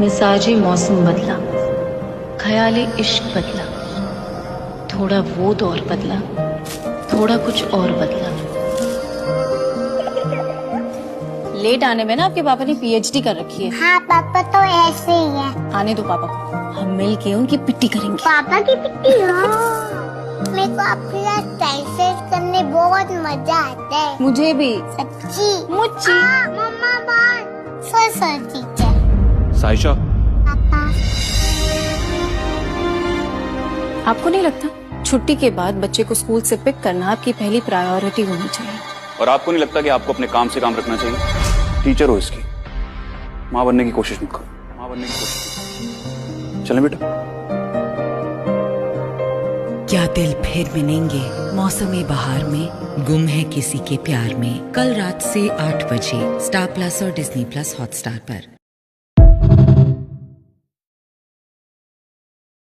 मिजाज मौसम बदला, ख्याल इश्क बदला, थोड़ा वो दौर बदला, थोड़ा कुछ और बदला। लेट आने में ना आपके पापा ने पीएचडी कर रखी है। हाँ पापा तो ऐसे ही है। आने दो पापा को, हम मिल के उनकी पिट्टी करेंगे। पापा की पिट्टी? मेरे को आपके साथ टाइम करने बहुत मजा आता है। मुझे भी। सच्ची? मुच्ची। मम्मा बात। Sir teacher. साइशा, पापा। आपको नहीं लगता छुट्टी के बाद बच्चे को स्कूल से पिक करना आपकी पहली प्रायोरिटी होनी चाहिए? और आपको नहीं लगता कि आपको अपने काम से काम रखना चाहिए? टीचर हो इसकी, माँ बनने की कोशिश मत करो। माँ बनने की कोशिश। चलें बेटा। क्या दिल फिर मिलेंगे मौसमी बहार में, गुम है किसी के प्यार में। कल रात से 8 बजे स्टार प्लस और डिज्नी प्लस हॉटस्टार पर।